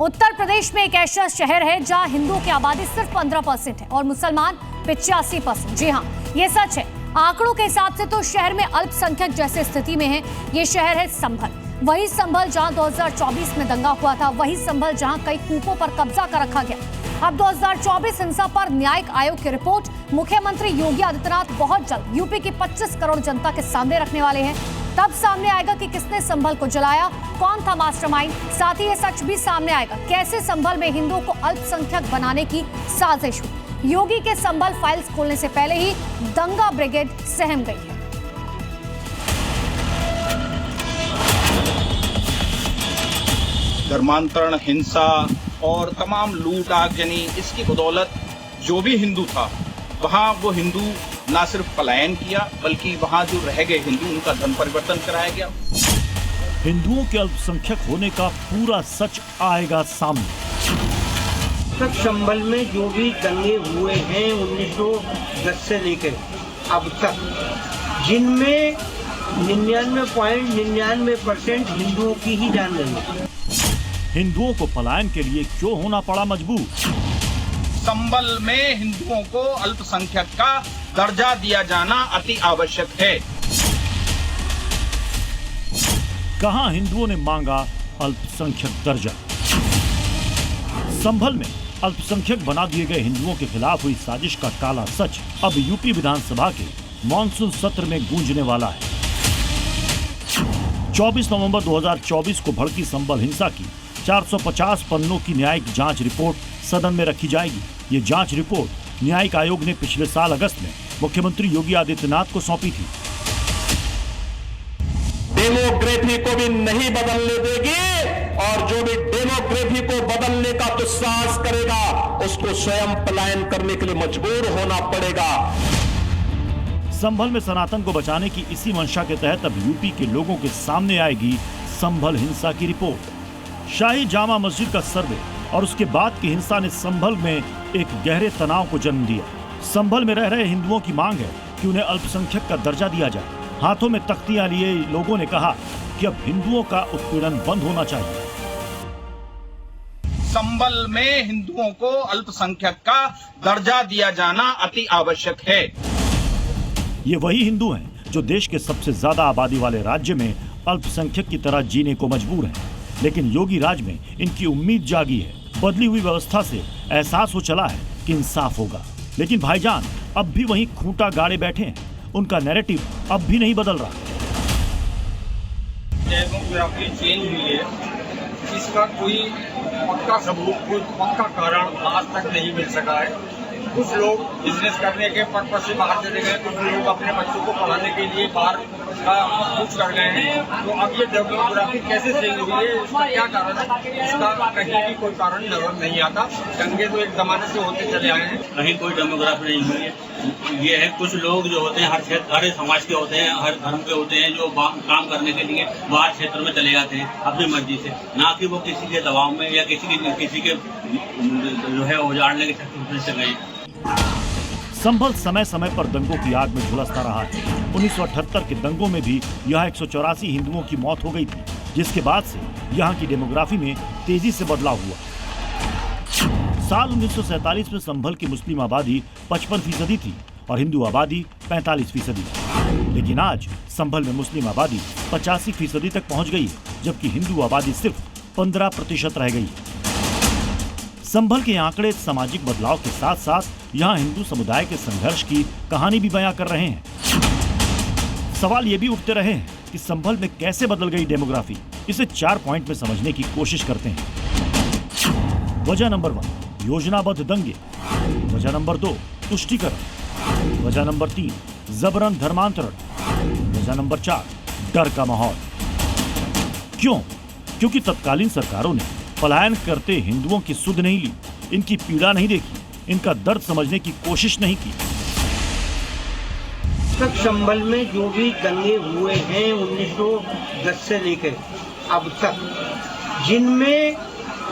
उत्तर प्रदेश में एक ऐसा शहर है जहां हिंदुओं की आबादी सिर्फ 15% है और मुसलमान 85%। जी हां, ये सच है। आंकड़ों के हिसाब से तो शहर में अल्पसंख्यक जैसे स्थिति में है। ये शहर है संभल, वही संभल जहां 2024 में दंगा हुआ था, वही संभल जहां कई कूपों पर कब्जा कर रखा गया। अब 2024 हिंसा पर न्यायिक आयोग की रिपोर्ट मुख्यमंत्री योगी आदित्यनाथ बहुत जल्द यूपी की 25 करोड़ जनता के सामने रखने वाले हैं। तब सामने आएगा कि किसने संभल को जलाया, कौन था मास्टरमाइंड। साथ ही ये सच भी सामने आएगा कैसे संभल में हिंदुओं को अल्पसंख्यक बनाने की साजिश हुई। योगी के संभल फाइल्स खोलने से पहले ही दंगा ब्रिगेड सहम गई है। धर्मांतरण, हिंसा और तमाम लूट आग यानी इसकी बदौलत जो भी हिंदू था वहाँ वो हिंदू न सिर्फ पलायन किया बल्कि वहाँ जो रह गए हिंदू उनका धर्म परिवर्तन कराया गया। हिंदुओं के अल्पसंख्यक होने का पूरा सच आएगा सामने। तक संभल में जो भी दंगे हुए हैं 1910 से लेकर अब तक, जिनमें 99.99% हिंदुओं की ही जान गई है। हिंदुओं को पलायन के लिए क्यों होना पड़ा मजबूर? संभल में हिंदुओं को अल्पसंख्यक का दर्जा दिया जाना अति आवश्यक है। कहां हिंदुओं ने मांगा अल्पसंख्यक दर्जा? संभल में अल्पसंख्यक बना दिए गए हिंदुओं के खिलाफ हुई साजिश का काला सच अब यूपी विधानसभा के मॉनसून सत्र में गूंजने वाला है। 24 नवंबर 2024 को भड़की संभल हिंसा की 450 पन्नों की न्यायिक जांच रिपोर्ट सदन में रखी जाएगी। ये जांच रिपोर्ट न्यायिक आयोग ने पिछले साल अगस्त में मुख्यमंत्री योगी आदित्यनाथ को सौंपी थी। डेमोग्राफी को भी नहीं बदलने देगी और जो भी डेमोग्राफी को बदलने का दुस्साहस करेगा उसको स्वयं पलायन करने के लिए मजबूर होना पड़ेगा। संभल में सनातन को बचाने की इसी मंशा के तहत अब यूपी के लोगों के सामने आएगी संभल हिंसा की रिपोर्ट। शाही जामा मस्जिद का सर्वे और उसके बाद की हिंसा ने संभल में एक गहरे तनाव को जन्म दिया। संभल में रह रहे हिंदुओं की मांग है कि उन्हें अल्पसंख्यक का दर्जा दिया जाए। हाथों में तख्तियां लिए लोगों ने कहा कि अब हिंदुओं का उत्पीड़न बंद होना चाहिए। संभल में हिंदुओं को अल्पसंख्यक का दर्जा दिया जाना अति आवश्यक है। ये वही हिंदू हैं जो देश के सबसे ज्यादा आबादी वाले राज्य में अल्पसंख्यक की तरह जीने को मजबूर हैं। लेकिन योगी राज में इनकी उम्मीद जागी है। बदली हुई व्यवस्था से एहसास हो चला है कि इंसाफ होगा। लेकिन भाईजान अब भी वहीं खूंटा गाड़े बैठे हैं। उनका नैरेटिव अब भी नहीं बदल रहा। डेमोग्राफी चेंज हुई है, इसका कोई पक्का सबूत, कोई पक्का कारण आज तक नहीं मिल सका है। कुछ लोग बिजनेस करने के पर्पज से बाहर चले गए, कुछ लोग अपने बच्चों को पढ़ाने के लिए बाहर कुछ कर गए हैं। तो अब ये डेमोग्राफी कैसे चेंज हुई है, इसका क्या कारण है, इसका कहीं भी कोई कारण नजर नहीं आता। दंगे तो एक जमाने से होते चले आए हैं, कहीं कोई डेमोग्राफी नहीं हुई है। ये है कुछ लोग जो होते हैं हर क्षेत्र, हर समाज के होते हैं, हर धर्म के होते हैं, जो काम करने के लिए बाहर क्षेत्र में चले जाते हैं अपनी मर्जी से, ना कि वो किसी के दबाव में या किसी के जो है उजाड़ने के चक्कर से गए। संभल समय समय पर दंगों की आग में झुलसता रहा है। 1978 के दंगों में भी यहाँ 184 हिंदुओं की मौत हो गई थी, जिसके बाद से यहाँ की डेमोग्राफी में तेजी से बदलाव हुआ। साल 1947 में संभल की मुस्लिम आबादी 55% थी और हिंदू आबादी 45%। लेकिन आज संभल में मुस्लिम आबादी 85% तक पहुँच गई है, जबकि हिंदू आबादी सिर्फ 15% रह गई है। संभल के आंकड़े सामाजिक बदलाव के साथ साथ यहाँ हिंदू समुदाय के संघर्ष की कहानी भी बयां कर रहे हैं। सवाल ये भी उठते रहे हैं कि संभल में कैसे बदल गई डेमोग्राफी। इसे 4 पॉइंट में समझने की कोशिश करते हैं। वजह नंबर 1, योजनाबद्ध दंगे। वजह नंबर 2, तुष्टीकरण। वजह नंबर 3, जबरन धर्मांतरण। वजह नंबर 4, डर का माहौल। क्यों? क्योंकि तत्कालीन सरकारों ने पलायन करते हिंदुओं की सुध नहीं ली, इनकी पीड़ा नहीं देखी, इनका दर्द समझने की कोशिश नहीं की। तक संभल में जो भी दंगे हुए हैं 1910 से लेकर अब तक, जिनमें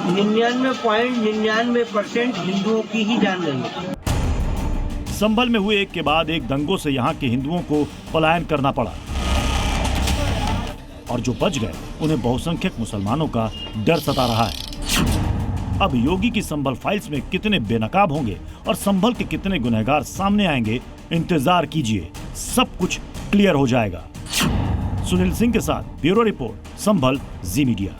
99.99% हिंदुओं की ही जान गई है। संभल में हुए एक के बाद एक दंगों से यहाँ के हिंदुओं को पलायन करना पड़ा और जो बच गए उन्हें बहुसंख्यक मुसलमानों का डर सता रहा है। अब योगी की संभल फाइल्स में कितने बेनकाब होंगे और संभल के कितने गुनहगार सामने आएंगे, इंतजार कीजिए, सब कुछ क्लियर हो जाएगा। सुनील सिंह के साथ ब्यूरो रिपोर्ट, संभल, जी मीडिया।